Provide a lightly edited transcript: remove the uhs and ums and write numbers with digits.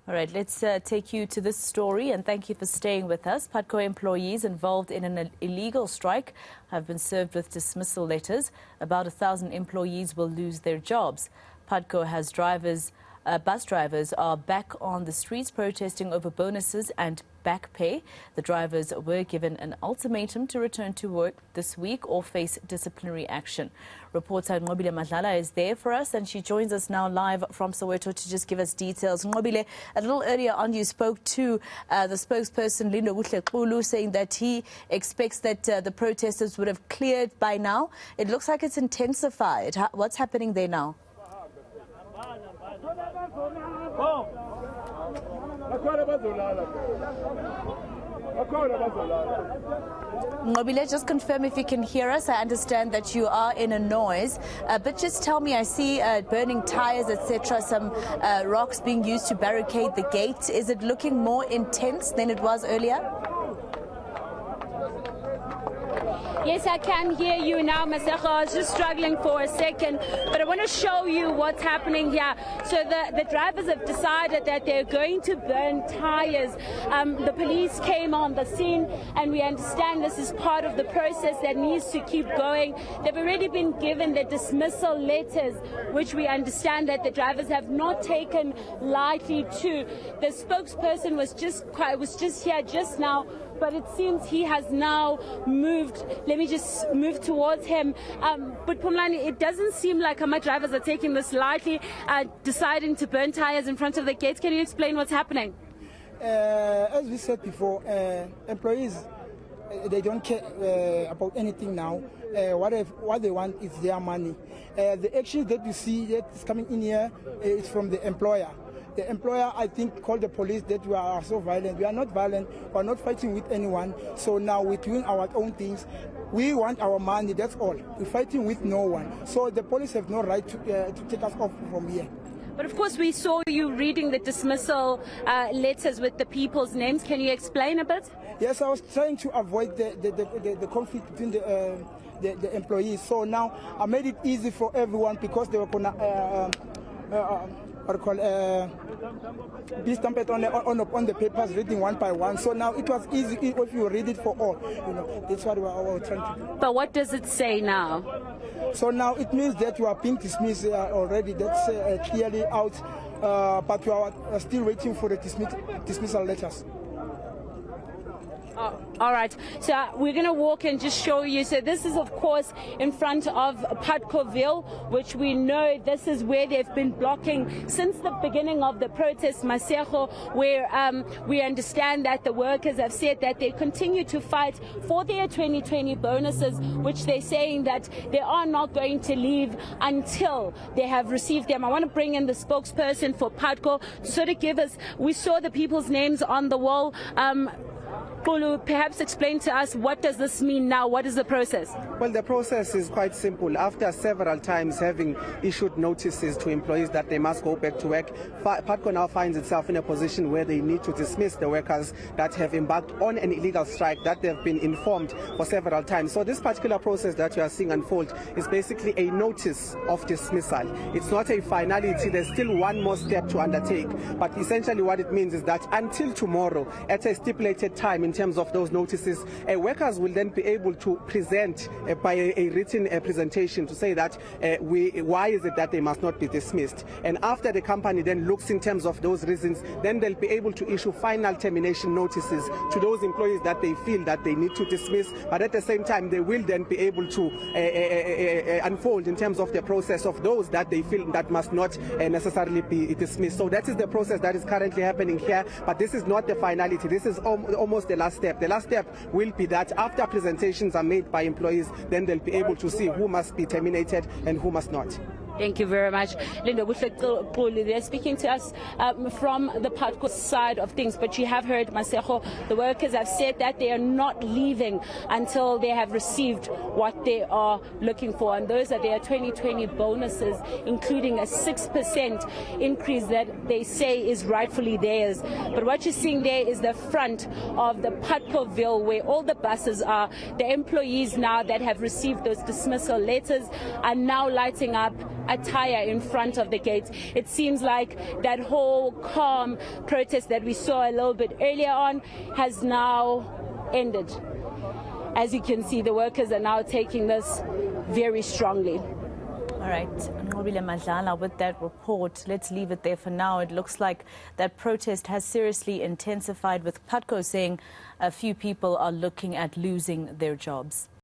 All right, let's take you to this story, and thank you for staying with us. Putco employees involved in an illegal strike have been served with dismissal letters. About 1,000 employees will lose their jobs. Putco has bus drivers are back on the streets protesting over bonuses and back pay. The drivers were given an ultimatum to return to work this week or face disciplinary action. Reporter Nqobile Madlala is there for us, and she joins us now live from Soweto to just give us details. Nqobile, a little earlier on you spoke to the spokesperson Nqobile saying that he expects that the protesters would have cleared by now. It looks like it's intensified. What's happening there now? Nqobile, just confirm if you can hear us. I understand that you are in a noise, but just tell me, I see burning tires, etc., some rocks being used to barricade the gate. Is it looking more intense than it was earlier? Yes, I can hear you now, Maseko. I was just struggling for a second, but I want to show you what's happening here. So the drivers have decided that they're going to burn tires. The police came on the scene, and we understand this is part of the process that needs to keep going. They've already been given the dismissal letters, which we understand that the drivers have not taken lightly to. The spokesperson was just here just now, but it seems he has now moved. Let me just move towards him. But Pumlani, it doesn't seem like my drivers are taking this lightly, deciding to burn tires in front of the gates. Can you explain what's happening? As we said before, employees, they don't care about anything now. What they want is their money. The action that you see that is coming in here is from the employer. The employer, I think, called the police that we are so violent. We are not violent. We are not fighting with anyone. So now we're doing our own things. We want our money, that's all. We're fighting with no one. So the police have no right to take us off from here. But of course, we saw you reading the dismissal letters with the people's names. Can you explain a bit? Yes, I was trying to avoid the conflict between the employees. So now I made it easy for everyone because they were going to be stamped on the papers, reading one by one. So now it was easy if you read it for all. That's what we were trying to do. But what does it say now? So now it means that you are being dismissed already. That's clearly out. But we are still waiting for the dismissal letters. All right, so we're going to walk and just show you. So this is, of course, in front of Putcoville, which we know this is where they've been blocking since the beginning of the protest, Maseko, where we understand that the workers have said that they continue to fight for their 2020 bonuses, which they're saying that they are not going to leave until they have received them. I want to bring in the spokesperson for Putco to sort of give us, we saw the people's names on the wall. Pulu, perhaps explain to us, what does this mean now? What is the process? Well, the process is quite simple. After several times having issued notices to employees that they must go back to work, Putco now finds itself in a position where they need to dismiss the workers that have embarked on an illegal strike that they've been informed for several times. So this particular process that you are seeing unfold is basically a notice of dismissal. It's not a finality. There's still one more step to undertake. But essentially what it means is that until tomorrow, at a stipulated time, in terms of those notices, workers will then be able to present by a written presentation to say that why is it that they must not be dismissed. And after the company then looks in terms of those reasons, then they'll be able to issue final termination notices to those employees that they feel that they need to dismiss. But at the same time, they will then be able to unfold in terms of the process of those that they feel that must not necessarily be dismissed. So that is the process that is currently happening here. But this is not the finality. This is almost the last step. The last step will be that after presentations are made by employees, then they'll be able to see who must be terminated and who must not. Thank you very much. Linda, they're speaking to us from the Putco side of things, but you have heard, Maseko, the workers have said that they are not leaving until they have received what they are looking for, and those are their 2020 bonuses, including a 6% increase that they say is rightfully theirs. But what you're seeing there is the front of the Putcoville, where all the buses are. The employees now that have received those dismissal letters are now lighting up attire in front of the gates. It seems like that whole calm protest that we saw a little bit earlier on has now ended. As you can see, the workers are now taking this very strongly. All right, Nqobile Madlala with that report. Let's leave it there for now. It looks like that protest has seriously intensified, with Putco saying a few people are looking at losing their jobs.